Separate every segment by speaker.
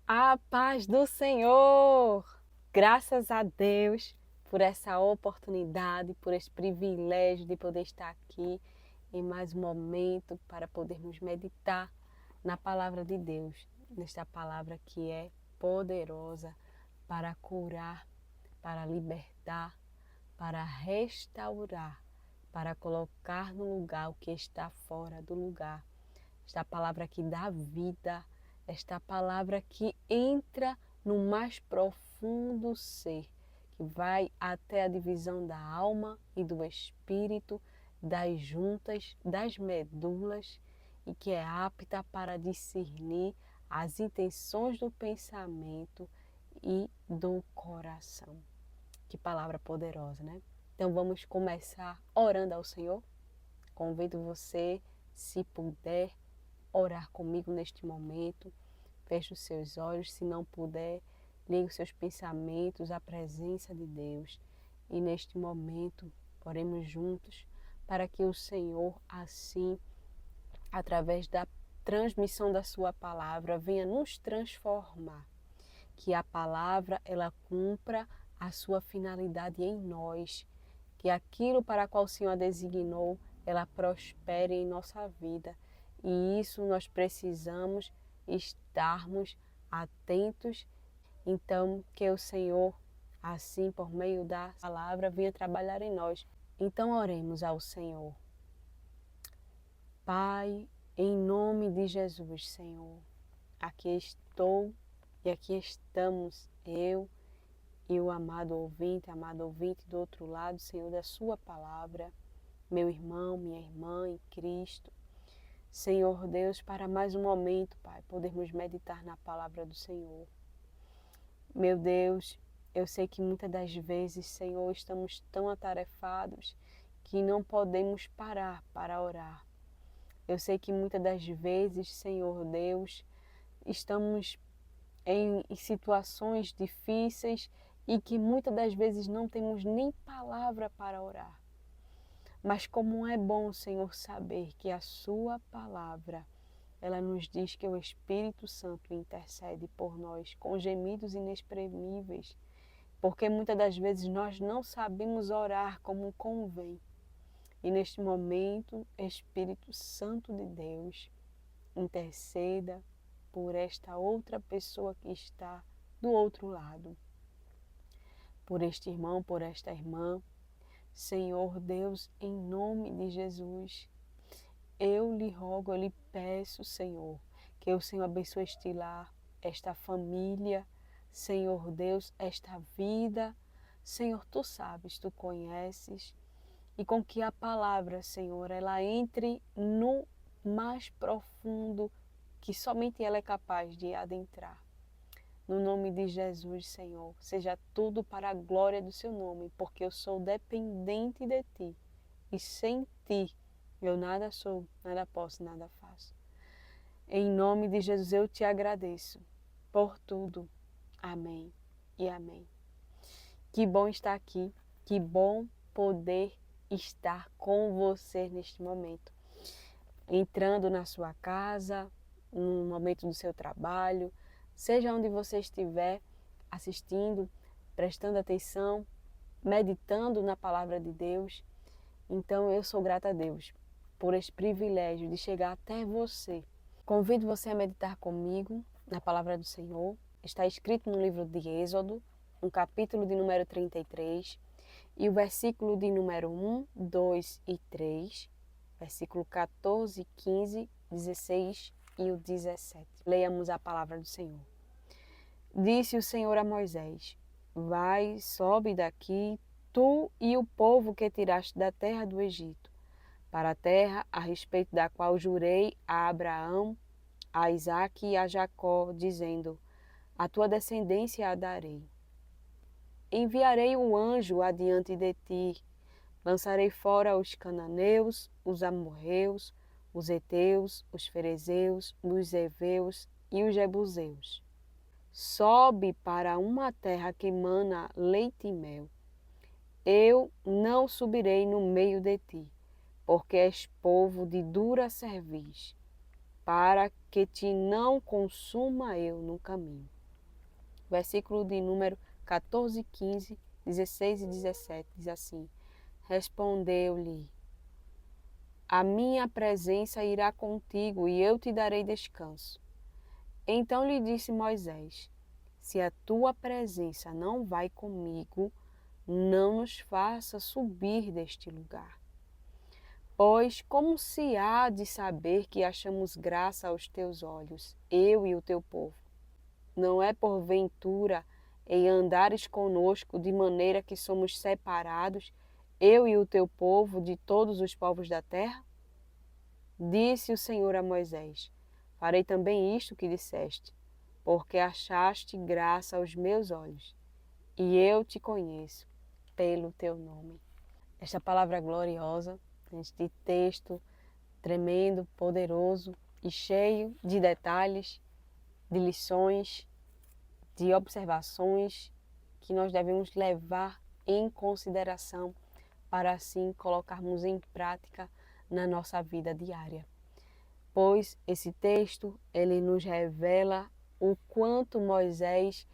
Speaker 1: A paz do Senhor! Graças a Deus por essa oportunidade, por esse privilégio de poder estar aqui em mais um momento para podermos meditar na palavra de Deus, nesta palavra que é poderosa para curar, para libertar, para restaurar, para colocar no lugar o que está fora do lugar. Esta palavra que dá vida, esta palavra que entra no mais profundo ser, que vai até a divisão da alma e do espírito, das juntas, das medulas, e que é apta para discernir as intenções do pensamento e do coração. Que palavra poderosa, né? Então vamos começar orando ao Senhor. Convido você, se puder, orar comigo neste momento. Feche os seus olhos, se não puder, ligue os seus pensamentos à presença de Deus. E neste momento, oremos juntos para que o Senhor, assim, através da transmissão da sua palavra, venha nos transformar. Que a palavra, ela cumpra a sua finalidade em nós. Que aquilo para qual o Senhor a designou, ela prospere em nossa vida. E isso nós precisamos estarmos atentos. Então, que o Senhor, assim, por meio da palavra, venha trabalhar em nós. Então, oremos ao Senhor. Pai, em nome de Jesus, Senhor, aqui estou e aqui estamos, eu e o amado ouvinte do outro lado, Senhor, da sua palavra, meu irmão, minha irmã em Cristo. Senhor Deus, para mais um momento, Pai, podermos meditar na palavra do Senhor. Meu Deus, eu sei que muitas das vezes, Senhor, estamos tão atarefados que não podemos parar para orar. Eu sei que muitas das vezes, Senhor Deus, estamos em situações difíceis e que muitas das vezes não temos nem palavra para orar. Mas como é bom, Senhor, saber que a sua palavra, ela nos diz que o Espírito Santo intercede por nós com gemidos inexprimíveis, porque muitas das vezes nós não sabemos orar como convém. E neste momento, Espírito Santo de Deus, interceda por esta outra pessoa que está do outro lado, por este irmão, por esta irmã. Senhor Deus, em nome de Jesus, eu lhe rogo, eu lhe peço, Senhor, que o Senhor abençoe este lar, esta família, Senhor Deus, esta vida. Senhor, tu sabes, tu conheces, e com que a palavra, Senhor, ela entre no mais profundo que somente ela é capaz de adentrar. No nome de Jesus, Senhor, seja tudo para a glória do seu nome, porque eu sou dependente de ti e sem ti eu nada sou, nada posso, nada faço. Em nome de Jesus eu te agradeço por tudo. Amém e amém. Que bom estar aqui, que bom poder estar com você neste momento. Entrando na sua casa, no momento do seu trabalho, seja onde você estiver assistindo, prestando atenção, meditando na palavra de Deus. Então eu sou grata a Deus por esse privilégio de chegar até você. Convido você a meditar comigo na palavra do Senhor. Está escrito no livro de Êxodo, no capítulo de número 33, e o versículo de número 1, 2 e 3, versículo 14, 15, 16 e o 17. Leiamos a palavra do Senhor. Disse o Senhor a Moisés: Vai, sobe daqui, tu e o povo que tiraste da terra do Egito, para a terra a respeito da qual jurei a Abraão, a Isaque e a Jacó, dizendo: A tua descendência a darei. Enviarei um anjo adiante de ti, lançarei fora os cananeus, os amorreus, os heteus, os ferezeus, os heveus e os jebuseus. Sobe para uma terra que mana leite e mel. Eu não subirei no meio de ti, porque és povo de dura cerviz, para que te não consuma eu no caminho. versículo de número 14, 15, 16 e 17, diz assim: Respondeu-lhe: A minha presença irá contigo e eu te darei descanso. Então lhe disse Moisés: Se a tua presença não vai comigo, não nos faça subir deste lugar. Pois como se há de saber que achamos graça aos teus olhos, eu e o teu povo? Não é porventura em andares conosco de maneira que somos separados, eu e o teu povo, de todos os povos da terra? Disse o Senhor a Moisés: Farei também isto que disseste, porque achaste graça aos meus olhos, e eu te conheço pelo teu nome. Esta palavra gloriosa, este texto tremendo, poderoso e cheio de detalhes, de lições, de observações que nós devemos levar em consideração para assim colocarmos em prática na nossa vida diária. Pois esse texto, ele nos revela o quanto Moisés,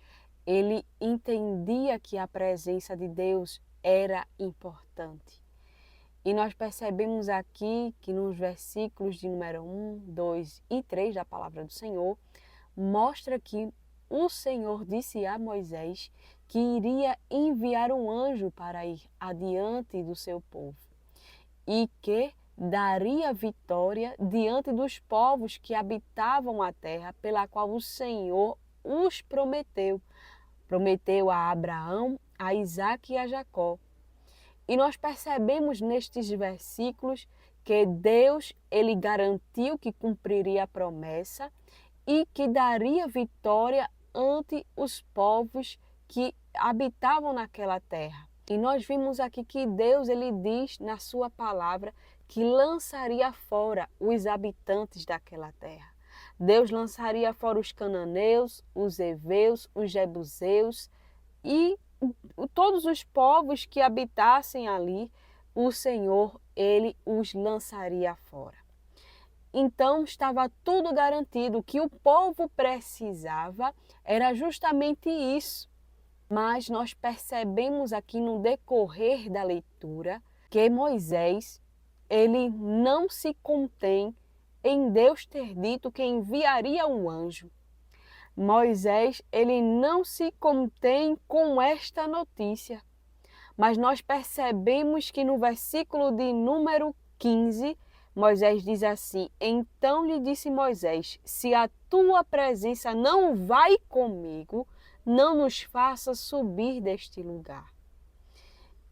Speaker 1: ele entendia que a presença de Deus era importante. E nós percebemos aqui que nos versículos de número 1, 2 e 3 da palavra do Senhor, mostra que o Senhor disse a Moisés que iria enviar um anjo para ir adiante do seu povo e que daria vitória diante dos povos que habitavam a terra pela qual o Senhor os prometeu. Prometeu a Abraão, a Isaque e a Jacó. E nós percebemos nestes versículos que Deus, ele garantiu que cumpriria a promessa e que daria vitória ante os povos que habitavam naquela terra. E nós vimos aqui que Deus, ele diz na sua palavra que lançaria fora os habitantes daquela terra. Deus lançaria fora os cananeus, os heveus, os jebuseus e todos os povos que habitassem ali, o Senhor, ele os lançaria fora. Então estava tudo garantido. O que o povo precisava era justamente isso. Mas nós percebemos aqui no decorrer da leitura que Moisés, ele não se contém em Deus ter dito que enviaria um anjo. Moisés, ele não se contém com esta notícia. Mas nós percebemos que no versículo de número 15, Moisés diz assim: Então lhe disse Moisés: Se a tua presença não vai comigo, não nos faça subir deste lugar.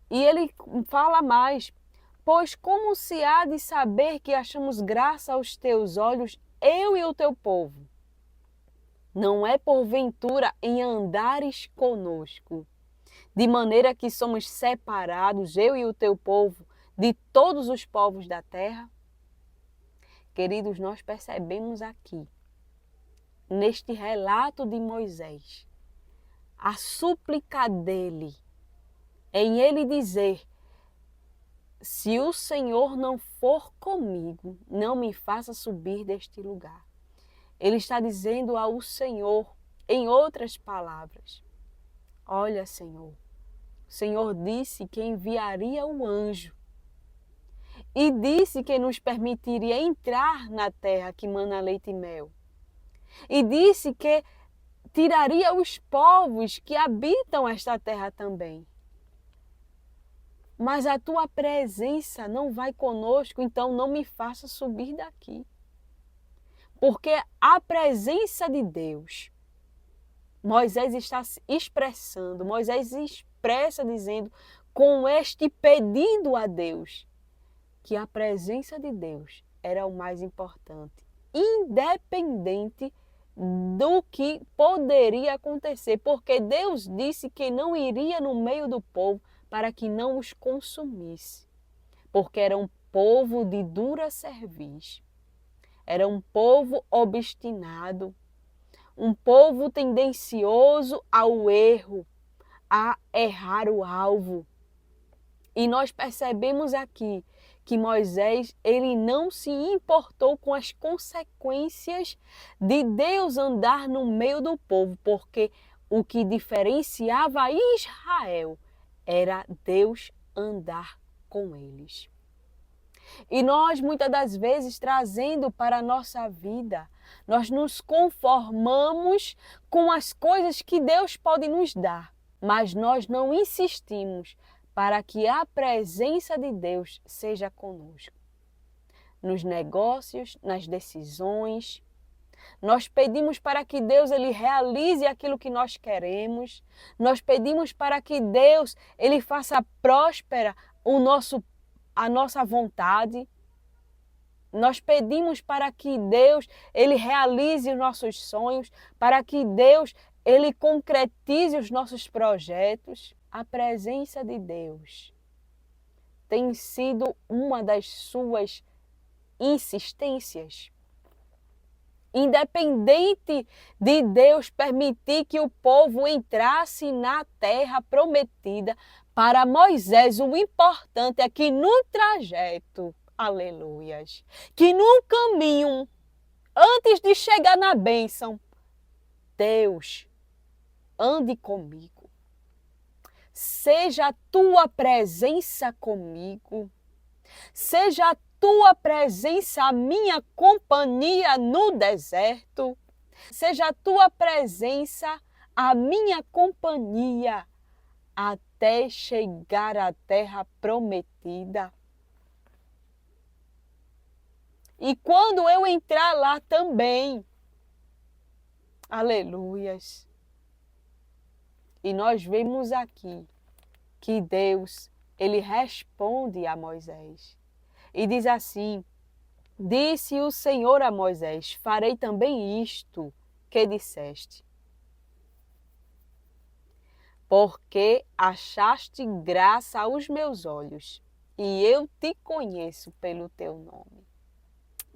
Speaker 1: E ele fala mais: Pois como se há de saber que achamos graça aos teus olhos, eu e o teu povo? Não é porventura em andares conosco, de maneira que somos separados, eu e o teu povo, de todos os povos da terra? Queridos, nós percebemos aqui, neste relato de Moisés, a súplica dele, em ele dizer: se o Senhor não for comigo, não me faça subir deste lugar. Ele está dizendo ao Senhor, em outras palavras: olha, Senhor, o Senhor disse que enviaria um anjo e disse que nos permitiria entrar na terra que mana leite e mel. E disse que tiraria os povos que habitam esta terra também. Mas a tua presença não vai conosco, então não me faça subir daqui. Porque a presença de Deus, Moisés está expressando, Moisés expressa dizendo, com este pedido a Deus, que a presença de Deus era o mais importante, independente do que poderia acontecer, porque Deus disse que não iria no meio do povo para que não os consumisse, porque era um povo de dura cerviz, era um povo obstinado, um povo tendencioso ao erro, a errar o alvo. E nós percebemos aqui que Moisés, ele não se importou com as consequências de Deus andar no meio do povo, porque o que diferenciava Israel era Deus andar com eles. E nós, muitas das vezes, trazendo para a nossa vida, nós nos conformamos com as coisas que Deus pode nos dar, mas nós não insistimos para que a presença de Deus seja conosco. Nos negócios, nas decisões, nós pedimos para que Deus ele realize aquilo que nós queremos. Nós pedimos para que Deus ele faça próspera a nossa vontade. Nós pedimos para que Deus ele realize os nossos sonhos, para que Deus ele concretize os nossos projetos. A presença de Deus tem sido uma das suas insistências. Independente de Deus permitir que o povo entrasse na terra prometida, para Moisés o importante é que no trajeto, aleluias, que no caminho, antes de chegar na bênção, Deus, ande comigo. Seja a tua presença comigo, seja a tua presença a minha companhia no deserto, seja a tua presença a minha companhia até chegar à terra prometida. E quando eu entrar lá também, aleluias. E nós vemos aqui que Deus, ele responde a Moisés. E diz assim: disse o Senhor a Moisés, farei também isto que disseste. Porque achaste graça aos meus olhos, e eu te conheço pelo teu nome.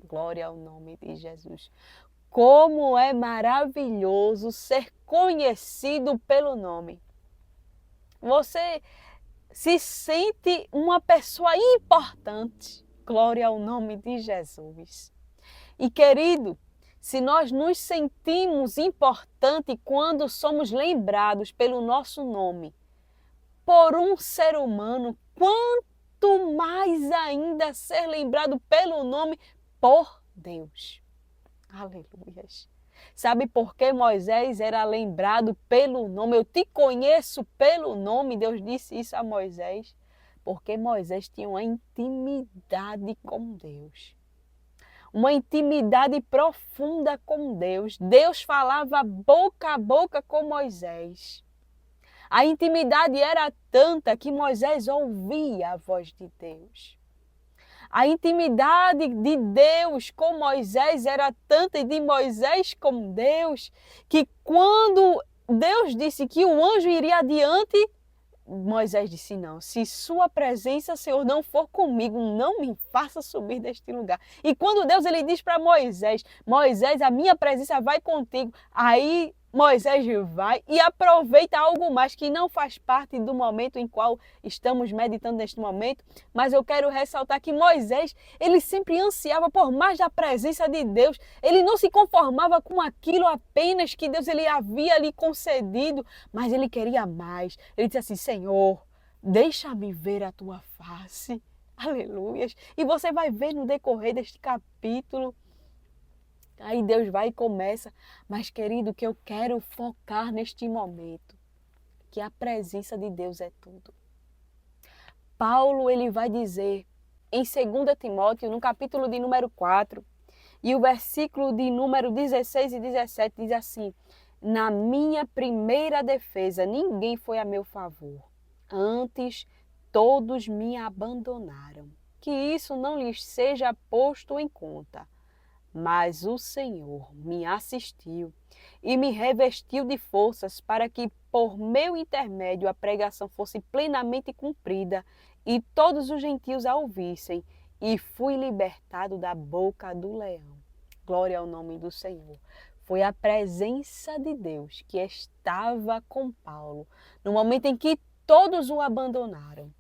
Speaker 1: Glória ao nome de Jesus. Como é maravilhoso ser conhecido pelo nome. Você se sente uma pessoa importante. Glória ao nome de Jesus. E querido, se nós nos sentimos importantes quando somos lembrados pelo nosso nome, por um ser humano, quanto mais ainda ser lembrado pelo nome por Deus. Aleluias. Sabe por que Moisés era lembrado pelo nome? Eu te conheço pelo nome, Deus disse isso a Moisés. Porque Moisés tinha uma intimidade com Deus. Uma intimidade profunda com Deus. Deus falava boca a boca com Moisés. A intimidade era tanta que Moisés ouvia a voz de Deus. A intimidade de Deus com Moisés era tanta e de Moisés com Deus, que quando Deus disse que o anjo iria adiante, Moisés disse: não, se sua presença, Senhor, não for comigo, não me faça subir deste lugar. E quando Deus ele diz para Moisés: Moisés, a minha presença vai contigo, aí Moisés vai e aproveita algo mais que não faz parte do momento em qual estamos meditando neste momento, mas eu quero ressaltar que Moisés, ele sempre ansiava por mais da presença de Deus, ele não se conformava com aquilo apenas que Deus ele havia lhe concedido, mas ele queria mais. Ele disse assim: Senhor, deixa-me ver a tua face, aleluias, e você vai ver no decorrer deste capítulo. Aí Deus vai e começa, mas querido, que eu quero focar neste momento, que a presença de Deus é tudo. Paulo ele vai dizer em 2 Timóteo, no capítulo de número 4, e o versículo de número 16 e 17 diz assim: na minha primeira defesa ninguém foi a meu favor, antes todos me abandonaram. Que isso não lhes seja posto em conta. Mas o Senhor me assistiu e me revestiu de forças para que, por meu intermédio, a pregação fosse plenamente cumprida e todos os gentios a ouvissem, e fui libertado da boca do leão. Glória ao nome do Senhor. Foi a presença de Deus que estava com Paulo no momento em que todos o abandonaram.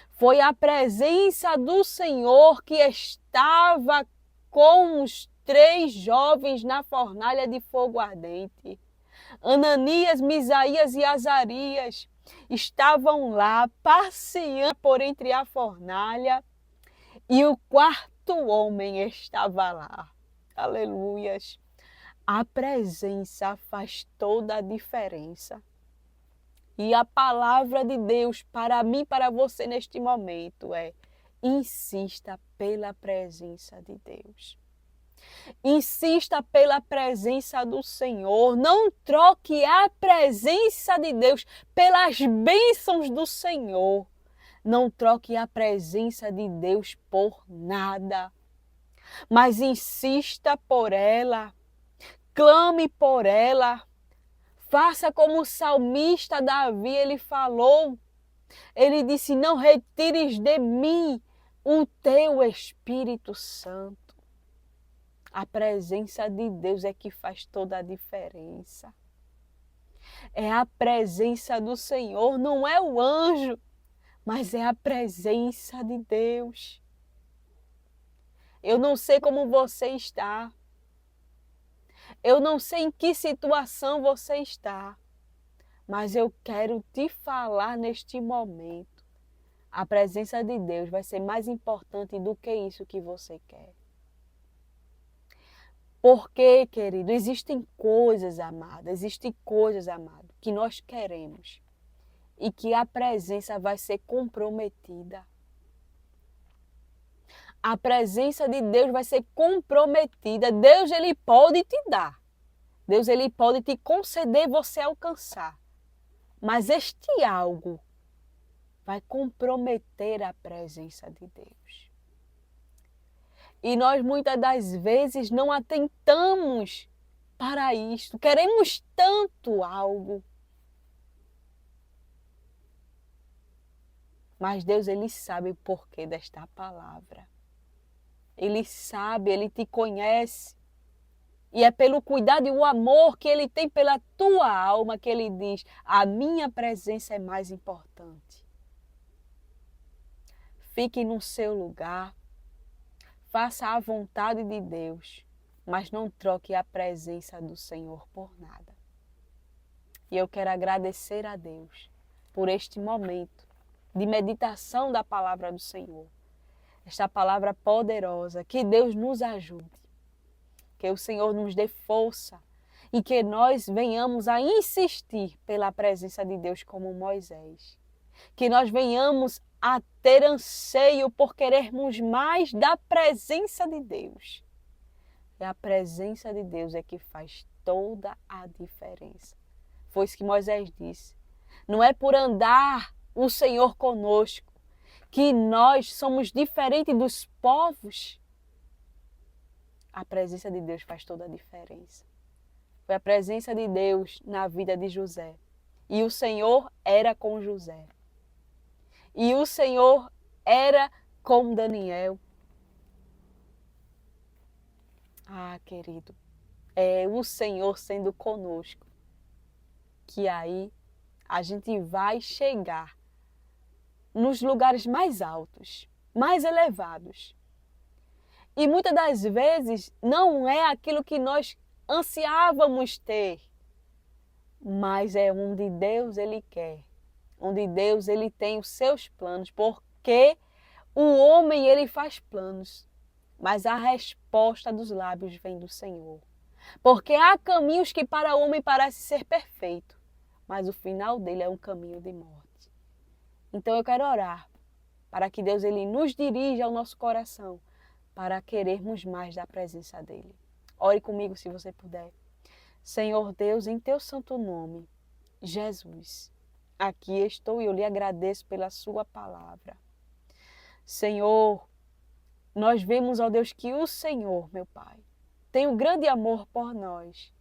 Speaker 1: Foi a presença do Senhor que estava com os 3 jovens na fornalha de fogo ardente. Ananias, Misaías e Azarias estavam lá passeando por entre a fornalha e o quarto homem estava lá. Aleluias. A presença faz toda a diferença. E a palavra de Deus para mim, para você neste momento é: insista pela presença de Deus. Insista pela presença do Senhor. Não troque a presença de Deus pelas bênçãos do Senhor. Não troque a presença de Deus por nada. Mas insista por ela. Clame por ela. Faça como o salmista Davi, ele falou. Ele disse: não retires de mim o teu Espírito Santo. A presença de Deus é que faz toda a diferença. É a presença do Senhor, não é o anjo, mas é a presença de Deus. Eu não sei como você está. Eu não sei em que situação você está. Mas eu quero te falar neste momento. A presença de Deus vai ser mais importante do que isso que você quer. Porque, querido, existem coisas, amado, que nós queremos e que a presença vai ser comprometida. A presença de Deus vai ser comprometida. Deus, ele pode te dar. Deus, ele pode te conceder você alcançar. Mas este algo vai comprometer a presença de Deus. E nós muitas das vezes não atentamos para isto. Queremos tanto algo. Mas Deus, ele sabe o porquê desta palavra. Ele sabe, ele te conhece. E é pelo cuidado e o amor que ele tem pela tua alma que ele diz: a minha presença é mais importante. Fique no seu lugar. Faça a vontade de Deus, mas não troque a presença do Senhor por nada. E eu quero agradecer a Deus por este momento de meditação da palavra do Senhor. Esta palavra poderosa, que Deus nos ajude, que o Senhor nos dê força e que nós venhamos a insistir pela presença de Deus como Moisés. Que nós venhamos a ter anseio por querermos mais da presença de Deus. E a presença de Deus é que faz toda a diferença. Foi isso que Moisés disse. Não é por andar o Senhor conosco que nós somos diferentes dos povos. A presença de Deus faz toda a diferença. Foi a presença de Deus na vida de José. E o Senhor era com José. E o Senhor era com Daniel. Ah, querido, é o Senhor sendo conosco que aí a gente vai chegar nos lugares mais altos, mais elevados. E muitas das vezes não é aquilo que nós ansiávamos ter, mas é onde Deus ele quer, onde Deus ele tem os seus planos, porque o homem ele faz planos, mas a resposta dos lábios vem do Senhor. Porque há caminhos que para o homem parece ser perfeito, mas o final dele é um caminho de morte. Então eu quero orar para que Deus ele nos dirija ao nosso coração, para querermos mais da presença dele. Ore comigo se você puder. Senhor Deus, em teu santo nome, Jesus, aqui estou e eu lhe agradeço pela sua palavra. Senhor, nós vemos, ó Deus, que o Senhor, meu Pai, tem um grande amor por nós.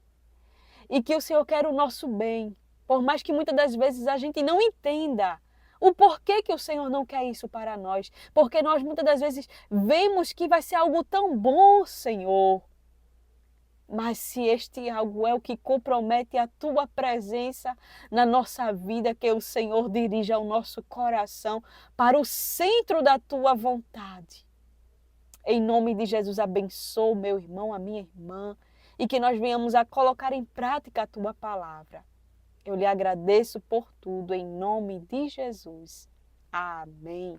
Speaker 1: E que o Senhor quer o nosso bem, por mais que muitas das vezes a gente não entenda o porquê que o Senhor não quer isso para nós. Porque nós muitas das vezes vemos que vai ser algo tão bom, Senhor. Mas se este algo é o que compromete a tua presença na nossa vida, que o Senhor dirija o nosso coração para o centro da tua vontade. Em nome de Jesus, abençoa o meu irmão, a minha irmã. e que nós venhamos a colocar em prática a tua palavra. Eu lhe agradeço por tudo, em nome de Jesus. Amém.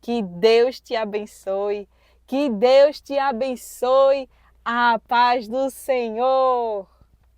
Speaker 1: Que Deus te abençoe. Que Deus te abençoe. A paz do Senhor.